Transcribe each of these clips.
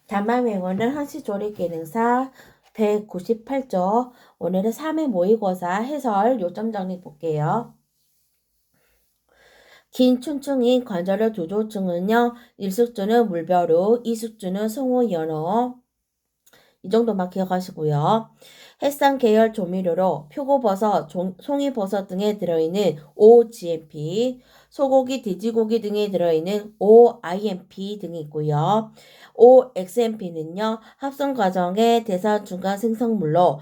단말명어는 한시조리 기능사 198조. 오늘은 3회 모의고사 해설 요점 정리 볼게요. 긴 춘충인 관절의 두조증은요, 일숙주는 물벼루, 이숙주는 송호 연어. 이 정도만 기억하시고요. 햇산 계열 조미료로 표고버섯, 송이버섯 등에 들어있는 OGMP, 소고기, 돼지고기 등에 들어있는 OIMP 등이 있고요. OXMP는요, 합성 과정의 대사 중간 생성물로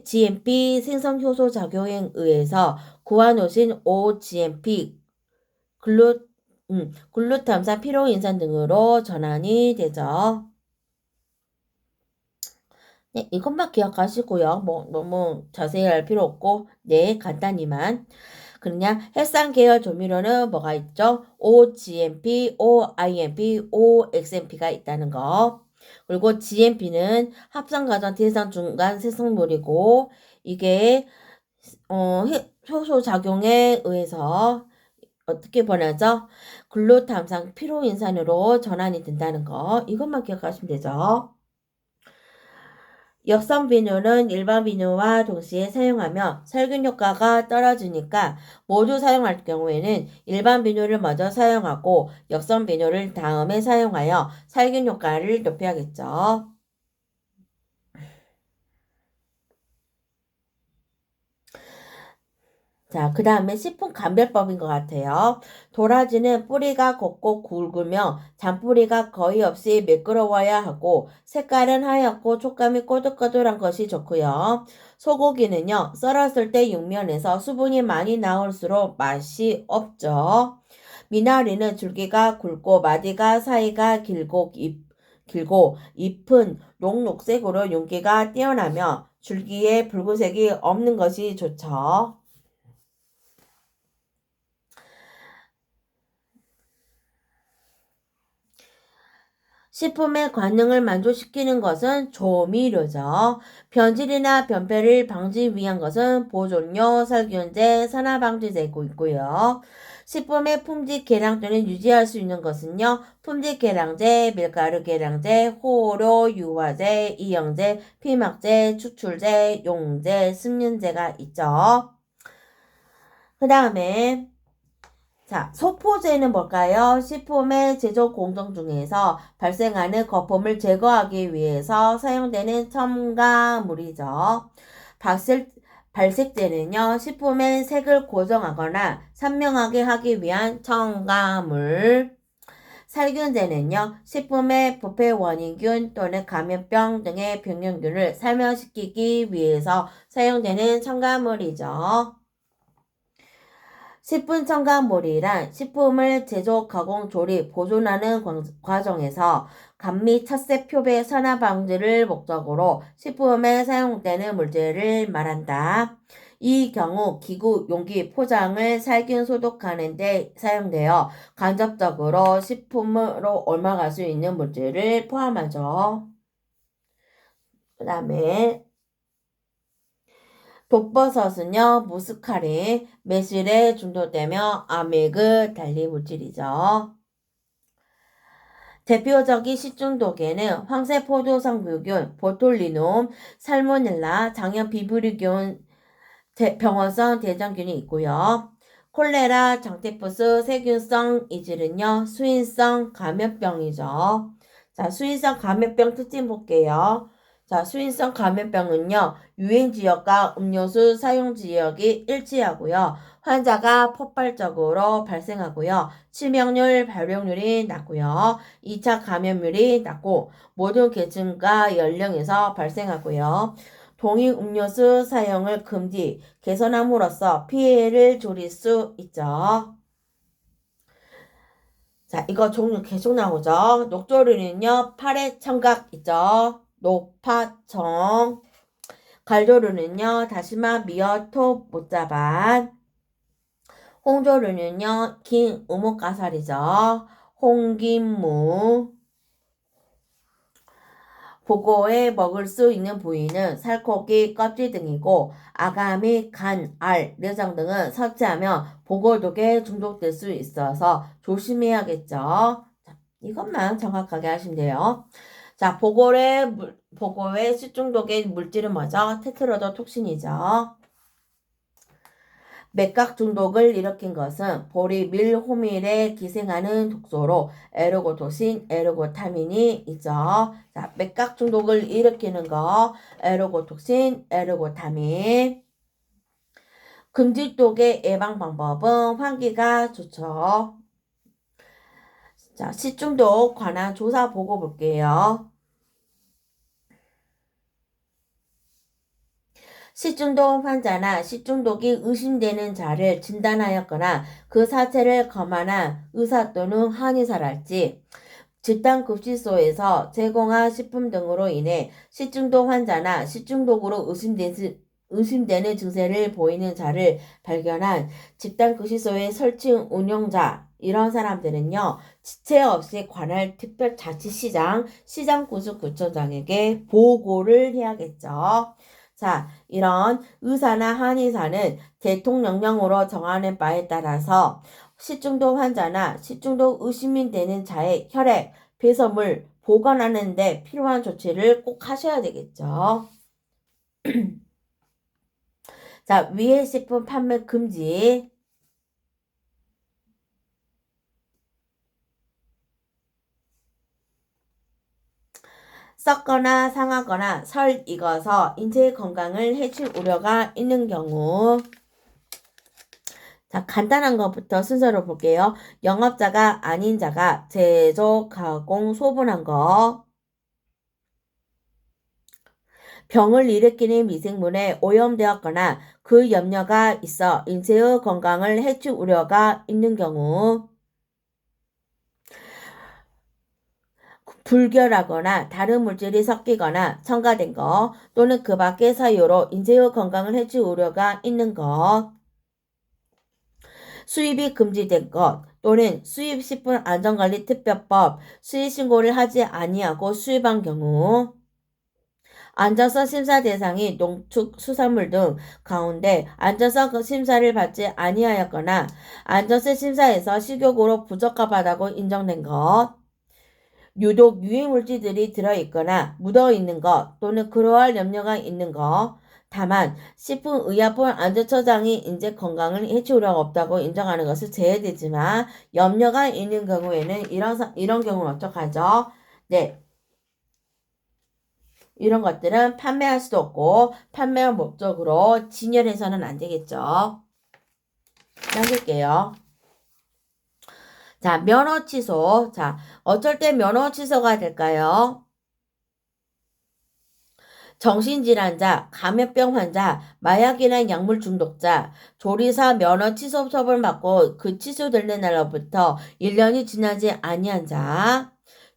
GMP 생성 효소 작용에 의해서 구한오신 OGMP 글루탐산 피로인산 등으로 전환이 되죠. 네, 이것만 기억하시고요. 뭐 너무 자세히 할 필요 없고, 네, 간단히만. 그냥 햇산 계열 조미료는 뭐가 있죠? OGMP, OIMP, OXMP가 있다는 거. 그리고 GMP는 합성과정 대상 중간 생성물이고, 이게 효소 작용에 의해서 어떻게 변하죠? 글루탐산 피로인산으로 전환이 된다는 거. 이것만 기억하시면 되죠. 역성 비누는 일반 비누와 동시에 사용하며 살균 효과가 떨어지니까 모두 사용할 경우에는 일반 비누를 먼저 사용하고 역성 비누를 다음에 사용하여 살균 효과를 높여야겠죠. 자, 그 다음에 식품 감별법인 것 같아요. 도라지는 뿌리가 곱고 굵으며 잔뿌리가 거의 없이 매끄러워야 하고 색깔은 하얗고 촉감이 꼬들꼬들한 것이 좋고요. 소고기는요, 썰었을 때 육면에서 수분이 많이 나올수록 맛이 없죠. 미나리는 줄기가 굵고 마디가 사이가 길고 잎은 녹록색으로 윤기가 뛰어나며 줄기에 붉은색이 없는 것이 좋죠. 식품의 관능을 만족시키는 것은 조미료죠. 변질이나 변폐를 방지 위한 것은 보존료, 살균제, 산화방지제고 있고요. 식품의 품질 개량 또는 유지할 수 있는 것은요. 품질 개량제, 밀가루 개량제, 호로, 유화제, 이영제, 피막제, 추출제, 용제, 습륜제가 있죠. 그 다음에 자, 소포제는 뭘까요? 식품의 제조 공정 중에서 발생하는 거품을 제거하기 위해서 사용되는 첨가물이죠. 발색제는요, 식품의 색을 고정하거나 선명하게 하기 위한 첨가물. 살균제는요, 식품의 부패 원인균 또는 감염병 등의 병균을 살멸시키기 위해서 사용되는 첨가물이죠. 식품 첨가물이란 식품을 제조, 가공, 조리, 보존하는 과정에서 감미, 착색, 표배, 산화 방지를 목적으로 식품에 사용되는 물질을 말한다. 이 경우 기구, 용기, 포장을 살균 소독하는 데 사용되어 간접적으로 식품으로 옮아갈 수 있는 물질을 포함하죠. 그 다음에 독버섯은요, 무스카린, 매실에 중독되며 아밀그 달리 물질이죠. 대표적인 식중독에는 황색포도상구균, 보톨리눔, 살모넬라, 장염 비브리균, 병원성 대장균이 있고요. 콜레라, 장티푸스, 세균성 이질은요, 수인성 감염병이죠. 자, 수인성 감염병 특징 볼게요. 자, 수인성 감염병은요, 유행 지역과 음료수 사용 지역이 일치하고요. 환자가 폭발적으로 발생하고요. 치명률, 발병률이 낮고요. 2차 감염률이 낮고 모든 계층과 연령에서 발생하고요. 동일 음료수 사용을 금지, 개선함으로써 피해를 줄일 수 있죠. 자, 이거 종류 계속 나오죠. 녹조류는요, 파래 청각 있죠. 녹파청. 갈조류는요, 다시마, 미어, 톱, 못자반. 홍조류는요, 긴 우뭇가사리죠. 홍김무. 보고에 먹을 수 있는 부위는 살코기, 껍질 등이고 아가미, 간, 알, 내장 등은 섭취하면 보고독에 중독될 수 있어서 조심해야겠죠. 자, 이것만 정확하게 하시면 돼요. 자, 보고의 식중독의 물질은 뭐죠? 테트라도톡신이죠. 맥각 중독을 일으킨 것은 보리밀호밀에 기생하는 독소로 에르고토신, 에르고타민이 있죠. 자, 맥각 중독을 일으키는 거 에르고톡신, 에르고타민. 금질독의 예방 방법은 환기가 좋죠. 자, 식중독 관한 조사 보고 볼게요. 식중독 환자나 식중독이 의심되는 자를 진단하였거나 그 사체를 검안한 의사 또는 한의사랄지 집단급식소에서 제공한 식품 등으로 인해 식중독 환자나 식중독으로 의심되는 증세를 보이는 자를 발견한 집단급식소의 설치 운영자 이런 사람들은요. 지체 없이 관할 특별자치시장, 시장구수구청장에게 보고를 해야겠죠. 자, 이런 의사나 한의사는 대통령령으로 정하는 바에 따라서 식중독 환자나 식중독 의심이 되는 자의 혈액, 배설물 보관하는 데 필요한 조치를 꼭 하셔야 되겠죠. 자, 위해 식품 판매 금지. 썩거나 상하거나 설 익어서 인체 건강을 해칠 우려가 있는 경우. 자, 간단한 것부터 순서로 볼게요. 영업자가 아닌 자가 제조, 가공, 소분한 거. 병을 일으키는 미생물에 오염되었거나 그 염려가 있어 인체의 건강을 해칠 우려가 있는 경우. 불결하거나 다른 물질이 섞이거나 첨가된 것 또는 그 밖의 사유로 인체의 건강을 해칠 우려가 있는 것. 수입이 금지된 것 또는 수입식품안전관리특별법 수입신고를 하지 아니하고 수입한 경우. 안전성 심사 대상이 농축수산물 등 가운데 안전성 심사를 받지 아니하였거나 안전성 심사에서 식욕으로 부적합하다고 인정된 것. 유독 유해물질들이 들어있거나 묻어있는 것 또는 그러할 염려가 있는 것. 다만 식품의약품안전처장이 인체 건강을 해칠 우려가 없다고 인정하는 것은 제외되지만 염려가 있는 경우에는 이런 경우는 어떡하죠? 네. 이런 것들은 판매할 수도 없고 판매 목적으로 진열해서는 안 되겠죠. 남길게요. 자, 면허 취소. 자, 어쩔 때 면허 취소가 될까요? 정신질환자, 감염병 환자, 마약이나 약물 중독자, 조리사 면허 취소 처벌 받고 그 취소되는 날로부터 1년이 지나지 아니한 자,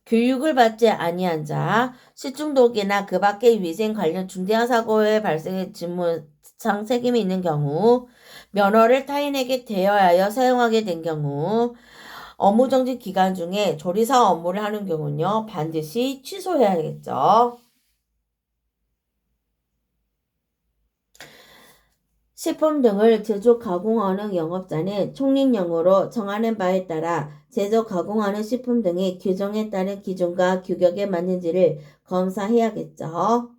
교육을 받지 아니한 자, 식중독이나 그 밖의 위생 관련 중대한 사고의 발생에 직무상 책임이 있는 경우, 면허를 타인에게 대여하여 사용하게 된 경우, 업무정지 기간 중에 조리사 업무를 하는 경우는요, 반드시 취소해야겠죠. 식품 등을 제조 가공하는 영업자는 총리령으로 정하는 바에 따라 제조 가공하는 식품 등의 규정에 따른 기준과 규격에 맞는지를 검사해야겠죠.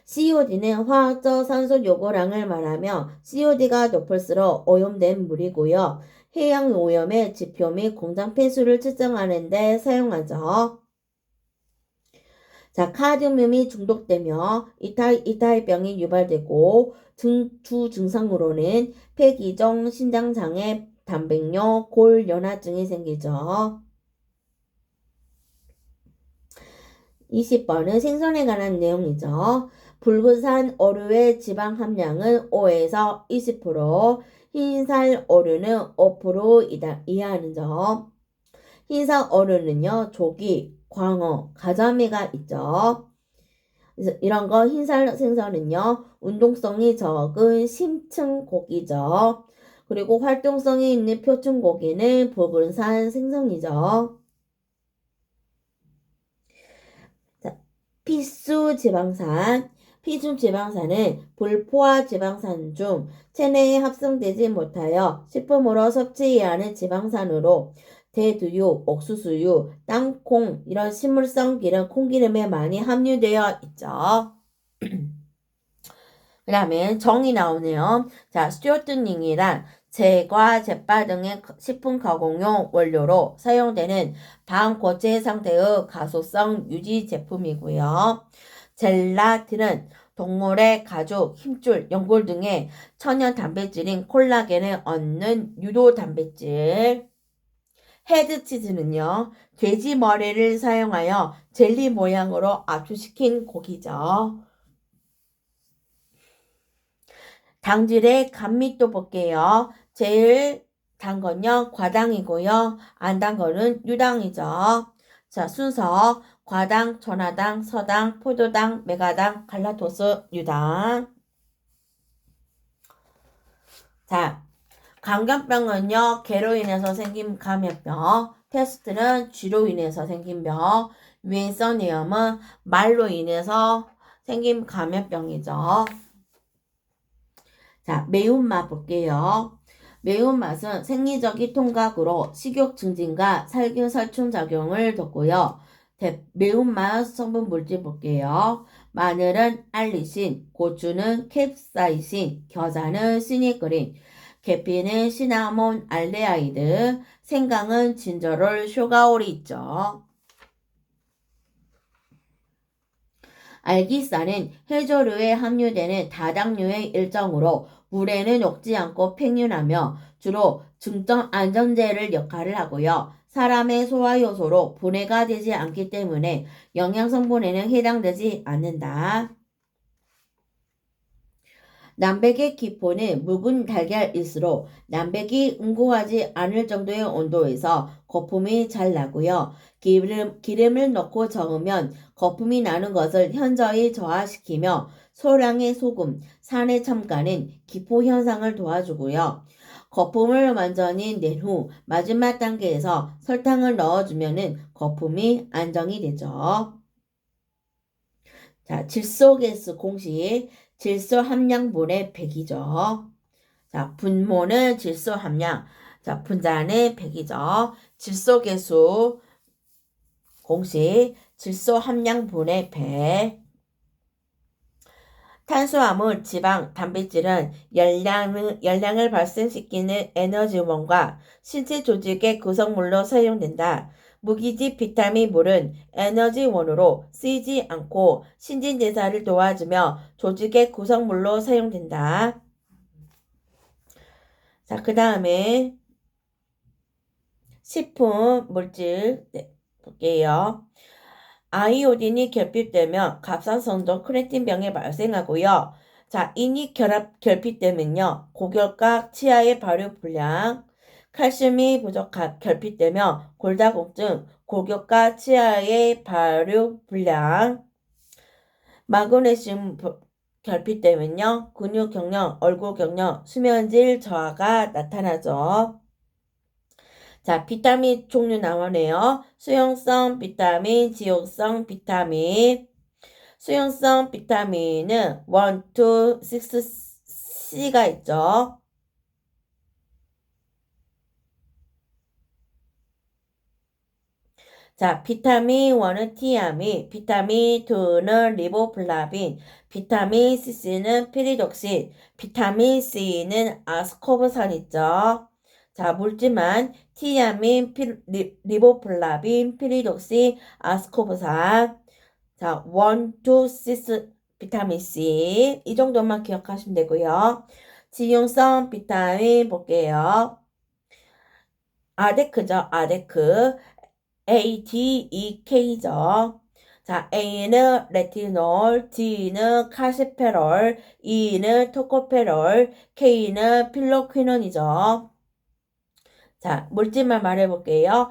COD는 화학적 산소 요구량을 말하며 COD가 높을수록 오염된 물이고요. 해양 오염의 지표 및 공장 폐수를 측정하는 데 사용하죠. 자, 카드뮴이 중독되며 이탈병이 유발되고 주 증상으로는 폐기종, 신장장애, 단백뇨, 골연화증이 생기죠. 20번은 생선에 관한 내용이죠. 붉은산 어류의 지방 함량은 5에서 20%, 흰살 어류는 5% 이하는 점. 흰살 어류는요, 조기, 광어, 가자미가 있죠. 그래서 이런 거 흰살 생선은요, 운동성이 적은 심층 고기죠. 그리고 활동성이 있는 표층 고기는 붉은산 생선이죠. 자, 필수 지방산. 필수 지방산은 불포화 지방산 중 체내에 합성되지 못하여 식품으로 섭취해야 하는 지방산으로 대두유, 옥수수유, 땅콩 이런 식물성 기름, 콩기름에 많이 함유되어 있죠. 그 다음에 정이 나오네요. 자, 스튜어트닝이란 제과, 제빠 등의 식품 가공용 원료로 사용되는 반고체 상태의 가소성 유지 제품이고요. 젤라틴은 동물의 가죽, 힘줄, 연골 등의 천연 단백질인 콜라겐을 얻는 유도 단백질. 헤드치즈는요, 돼지 머리를 사용하여 젤리 모양으로 압축시킨 고기죠. 당질의 감미도 볼게요. 제일 단 건요, 과당이고요. 안 단 거는 유당이죠. 자, 순서. 과당, 전화당, 서당, 포도당, 메가당, 갈라토스, 유당. 자, 감염병은요, 개로 인해서 생긴 감염병. 테스트는 쥐로 인해서 생긴 병. 유인성염은 말로 인해서 생긴 감염병이죠. 자, 매운맛 볼게요. 매운맛은 생리적인 통각으로 식욕 증진과 살균 살충 작용을 뒀고요. 매운맛 성분 물질 볼게요. 마늘은 알리신, 고추는 캡사이신, 겨자는 시니그린, 계피는 시나몬 알데하이드, 생강은 진저롤 쇼가올이 있죠. 알기산은 해조류에 함유되는 다당류의 일종으로 물에는 녹지 않고 팽윤하며 주로 중점 안전제를 역할을 하고요. 사람의 소화 요소로 분해가 되지 않기 때문에 영양성분에는 해당되지 않는다. 남백의 기포는 묵은 달걀일수록 남백이 응고하지 않을 정도의 온도에서 거품이 잘 나고요. 기름을 넣고 저으면 거품이 나는 것을 현저히 저하시키며 소량의 소금, 산의 첨가는 기포 현상을 도와주고요. 거품을 완전히 낸 후 마지막 단계에서 설탕을 넣어주면 거품이 안정이 되죠. 자, 질소가스 공식. 질소 함량분의 100이죠. 자, 분모는 질소 함량. 자, 분자는 100이죠. 질소계수 공식. 질소 함량분의 100. 탄수화물, 지방, 단백질은 열량을 발생시키는 에너지원과 신체 조직의 구성물로 사용된다. 무기질 비타민 물은 에너지원으로 쓰이지 않고 신진대사를 도와주며 조직의 구성물로 사용된다. 자, 그 다음에 식품 물질 볼게요. 아이오딘이 결핍되면 갑상선도 크레틴병이 발생하고요. 자, 인이 결핍되면요. 고결각, 치아의 발육 불량, 칼슘이 결핍되면 골다공증, 고결각, 치아의 발육 불량, 마그네슘 결핍되면요. 근육 경련, 얼굴 경련, 수면질 저하가 나타나죠. 자, 비타민 종류 나오네요. 수용성 비타민, 지용성 비타민. 수용성 비타민은 1, 2, 6, C가 있죠. 자, 비타민 1은 티아민, 비타민 2는 리보플라빈, 비타민 C는 피리독신, 비타민 C는 아스코브산 있죠. 자, 물질만 티아민, 리보플라빈, 피리독신, 아스코브산. 자, 1, 2, 6 비타민 C. 이 정도만 기억하시면 되고요. 지용성 비타민 볼게요. 아데크죠, 아데크. ADEK죠. 자, A는 레티놀, D는 카시페롤, E는 토코페롤, K는 필로퀴논이죠. 자, 물질만 말해볼게요.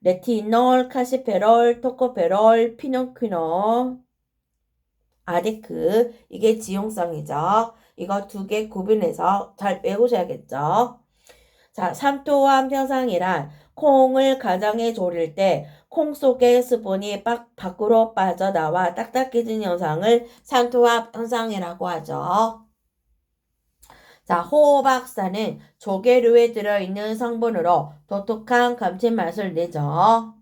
레티놀, 카시페롤, 토코페롤, 피노퀴논, 아데크. 이게 지용성이죠. 이거 두 개 구분해서 잘 외우셔야겠죠. 자, 삼투압 현상이란 콩을 가정에 졸일 때 콩 속의 수분이 밖으로 빠져나와 딱딱해진 현상을 삼투압 현상이라고 하죠. 자, 호박산은 조개류에 들어있는 성분으로 독특한 감칠맛을 내죠.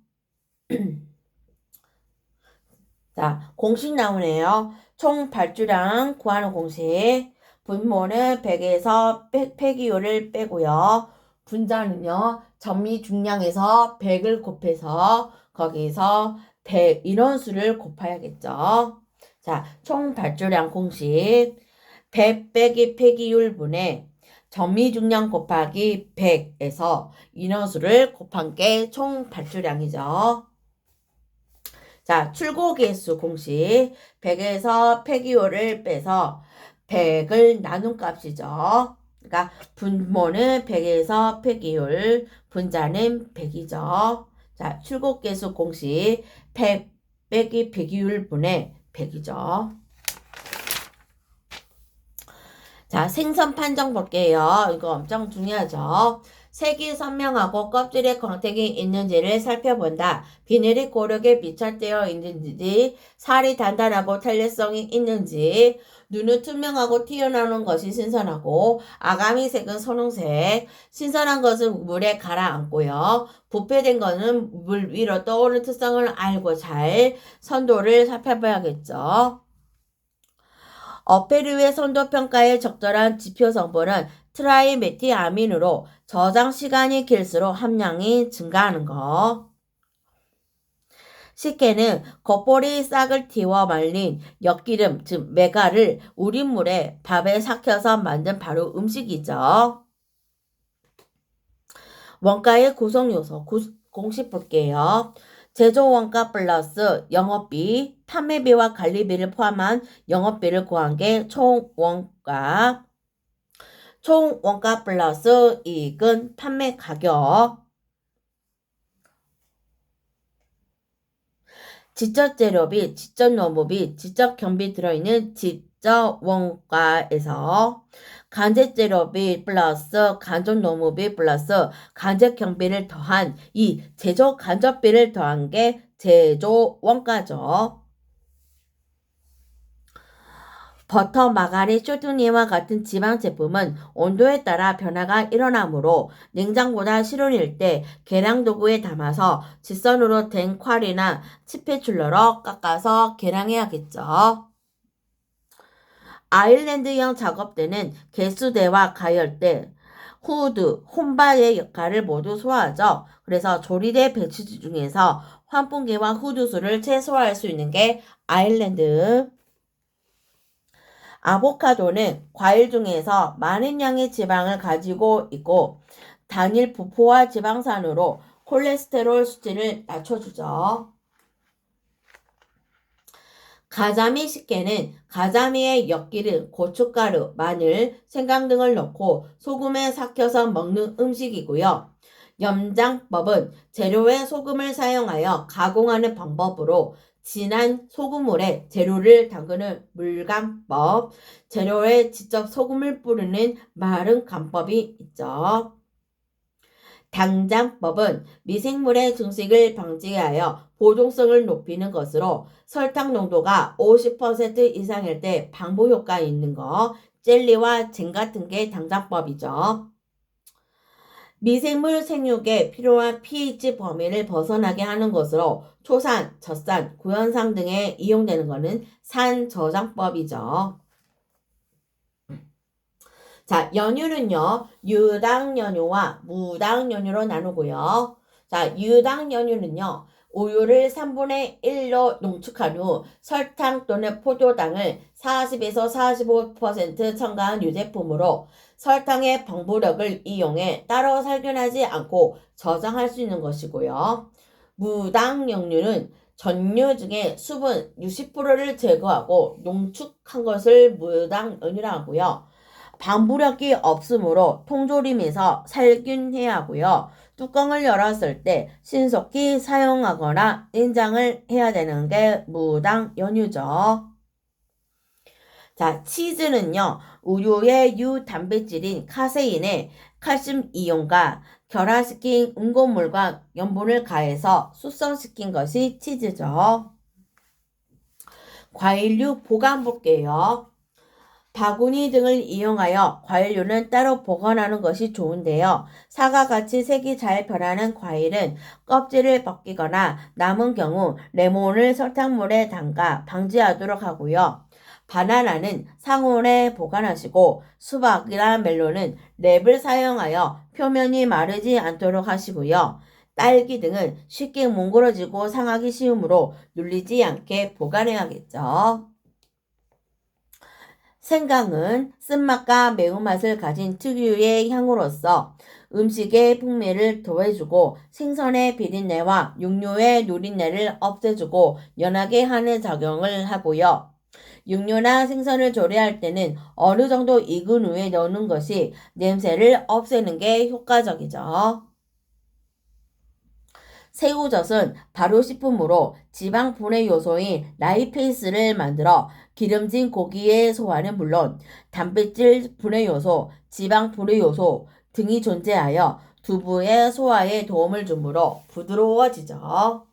자, 공식 나오네요. 총 발주량 구하는 공식. 분모는 100에서 폐기율을 빼고요. 분자는요, 점미 중량에서 100을 곱해서 거기서 100 인원수를 곱해야겠죠. 자, 총 발주량 공식. 100 빼기 폐기율 분의 점미 중량 곱하기 100에서 인원수를 곱한 게 총 발주량이죠. 자, 출고 개수 공식. 100에서 폐기율을 빼서 100을 나눈 값이죠. 그러니까 분모는 100에서 폐기율, 분자는 100이죠. 자, 출고 개수 공식. 100 빼기 폐기율 분의 100이죠. 자, 생선 판정 볼게요. 이거 엄청 중요하죠. 색이 선명하고 껍질에 광택이 있는지를 살펴본다. 비늘이 고르게 밀착되어 있는지, 살이 단단하고 탄력성이 있는지, 눈은 투명하고 튀어나오는 것이 신선하고, 아가미 색은 선홍색, 신선한 것은 물에 가라앉고요. 부패된 것은 물 위로 떠오르는 특성을 알고 잘 선도를 살펴봐야겠죠. 어패류의 선도평가에 적절한 지표 성분은 트라이메티아민으로 저장 시간이 길수록 함량이 증가하는 거. 식혜는 겉볼이 싹을 틔워 말린 엿기름, 즉 메가를 우린 물에 밥에 삭혀서 만든 바로 음식이죠. 원가의 구성요소 공식 볼게요. 제조 원가 플러스 영업비, 판매비와 관리비를 포함한 영업비를 구한 게 총 원가. 총 원가 플러스 이익은 판매 가격. 지적 재료비, 지적 노무비, 지적 경비 들어있는 지적 원가에서 간접 재료비 플러스 간접 노무비 플러스 간접 경비를 더한 이 제조 간접비를 더한 게 제조 원가죠. 버터, 마가린, 쇼트니와 같은 지방 제품은 온도에 따라 변화가 일어나므로 냉장보다 실온일 때 계량 도구에 담아서 직선으로 된 콸이나 스패츌러로 깎아서 계량해야겠죠. 아일랜드형 작업대는 개수대와 가열대, 후드, 홈바의 역할을 모두 소화하죠. 그래서 조리대 배치지 중에서 환풍기와 후드수를 최소화할 수 있는 게 아일랜드. 아보카도는 과일 중에서 많은 양의 지방을 가지고 있고 단일 부포화 지방산으로 콜레스테롤 수치를 낮춰주죠. 가자미 식혜는 가자미의 엿기름, 고춧가루, 마늘, 생강 등을 넣고 소금에 삭혀서 먹는 음식이고요. 염장법은 재료에 소금을 사용하여 가공하는 방법으로 진한 소금물에 재료를 담그는 물간법, 재료에 직접 소금을 뿌리는 마른 간법이 있죠. 당장법은 미생물의 증식을 방지하여 보존성을 높이는 것으로 설탕 농도가 50% 이상일 때 방부 효과 있는 거, 젤리와 잼 같은 게 당장법이죠. 미생물 생육에 필요한 pH 범위를 벗어나게 하는 것으로 초산, 젖산, 구연산 등에 이용되는 것은 산저장법이죠. 자, 연유는요, 유당 연유와 무당 연유로 나누고요. 자, 유당 연유는요, 우유를 3분의 1로 농축한 후 설탕 또는 포도당을 40에서 45% 첨가한 유제품으로 설탕의 방부력을 이용해 따로 살균하지 않고 저장할 수 있는 것이고요. 무당 연유는 전류 중에 수분 60%를 제거하고 농축한 것을 무당 연유라 하고요. 방부력이 없으므로 통조림에서 살균해야 하고요. 뚜껑을 열었을 때 신속히 사용하거나 인장을 해야 되는 게 무당 연유죠. 자, 치즈는요, 우유의 유단백질인 카세인에 칼슘 이온과 결합시킨 응고물과 염분을 가해서 숙성시킨 것이 치즈죠. 과일류 보관 볼게요. 바구니 등을 이용하여 과일류는 따로 보관하는 것이 좋은데요. 사과같이 색이 잘 변하는 과일은 껍질을 벗기거나 남은 경우 레몬을 설탕물에 담가 방지하도록 하고요. 바나나는 상온에 보관하시고 수박이나 멜론은 랩을 사용하여 표면이 마르지 않도록 하시고요. 딸기 등은 쉽게 뭉그러지고 상하기 쉬우므로 눌리지 않게 보관해야겠죠. 생강은 쓴맛과 매운맛을 가진 특유의 향으로서 음식의 풍미를 더해주고 생선의 비린내와 육류의 누린내를 없애주고 연하게 하는 작용을 하고요. 육류나 생선을 조리할 때는 어느 정도 익은 후에 넣는 것이 냄새를 없애는 게 효과적이죠. 새우젓은 발효식품으로 지방 분해 요소인 라이페이스를 만들어 기름진 고기의 소화는 물론 단백질 분해 요소, 지방 분해 요소 등이 존재하여 두부의 소화에 도움을 주므로 부드러워지죠.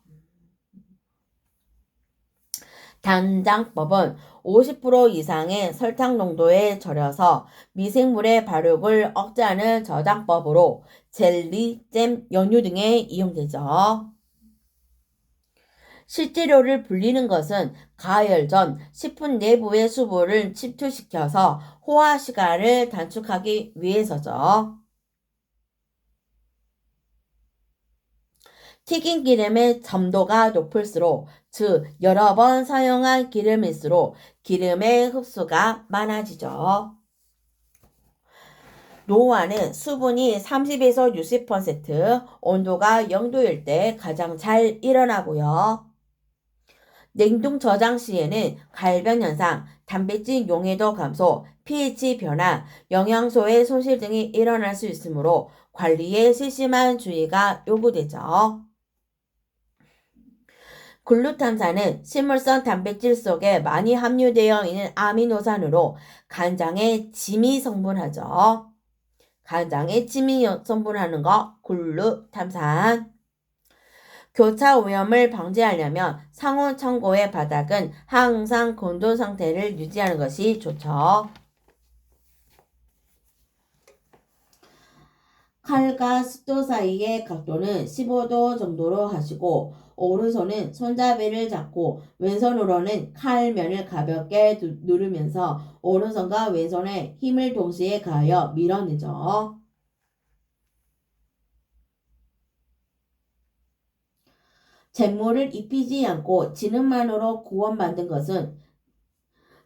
단장법은 50% 이상의 설탕 농도에 절여서 미생물의 발육을 억제하는 저장법으로 젤리, 잼, 연유 등에 이용되죠. 식재료를 불리는 것은 가열 전 10분 내부의 수분을 침투시켜서 호화 시간을 단축하기 위해서죠. 튀긴 기름의 점도가 높을수록, 즉 여러 번 사용한 기름일수록 기름의 흡수가 많아지죠. 노화는 수분이 30에서 60%, 온도가 0도일 때 가장 잘 일어나고요. 냉동 저장 시에는 갈변 현상, 단백질 용해도 감소, pH 변화, 영양소의 손실 등이 일어날 수 있으므로 관리에 세심한 주의가 요구되죠. 글루탐산은 식물성 단백질 속에 많이 함유되어 있는 아미노산으로 간장에 지미 성분하죠. 간장에 지미 성분하는 거 글루탐산. 교차 오염을 방지하려면 상온 창고의 바닥은 항상 건조 상태를 유지하는 것이 좋죠. 칼과 습도 사이의 각도는 15도 정도로 하시고 오른손은 손잡이를 잡고 왼손으로는 칼면을 가볍게 누르면서 오른손과 왼손에 힘을 동시에 가하여 밀어내죠. 잿물을 입히지 않고 진흙만으로 구워 만든 것은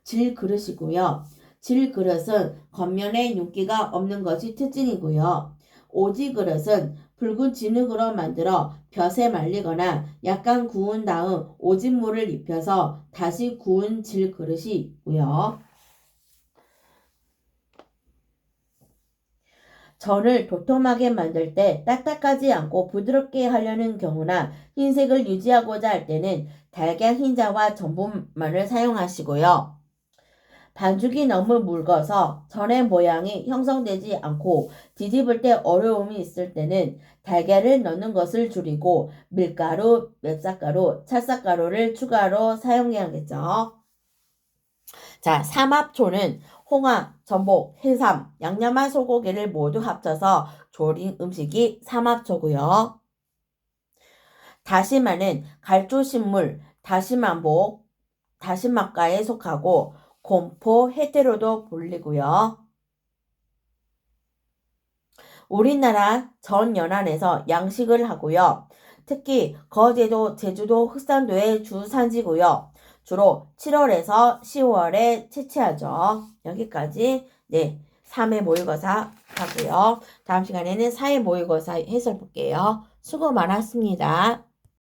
질그릇이고요. 질그릇은 겉면에 윤기가 없는 것이 특징이고요. 오지그릇은 붉은 진흙으로 만들어 볕에 말리거나 약간 구운 다음 오진물을 입혀서 다시 구운 질그릇이 있고요. 전을 도톰하게 만들 때 딱딱하지 않고 부드럽게 하려는 경우나 흰색을 유지하고자 할 때는 달걀 흰자와 전분말을 사용하시고요. 반죽이 너무 묽어서 전의 모양이 형성되지 않고 뒤집을 때 어려움이 있을 때는 달걀을 넣는 것을 줄이고 밀가루, 맵쌀가루, 찰쌀가루를 추가로 사용해야겠죠. 자, 삼합초는 홍합, 전복, 해삼, 양념한 소고기를 모두 합쳐서 조린 음식이 삼합초고요. 다시마는 갈조식물, 다시마목, 다시마과에 속하고 곰포, 해태로도 불리고요. 우리나라 전 연안에서 양식을 하고요. 특히 거제도, 제주도, 흑산도의 주산지고요. 주로 7월에서 10월에 채취하죠. 여기까지 3회 모의고사 하고요. 다음 시간에는 4회 모의고사 해설 볼게요. 수고 많았습니다.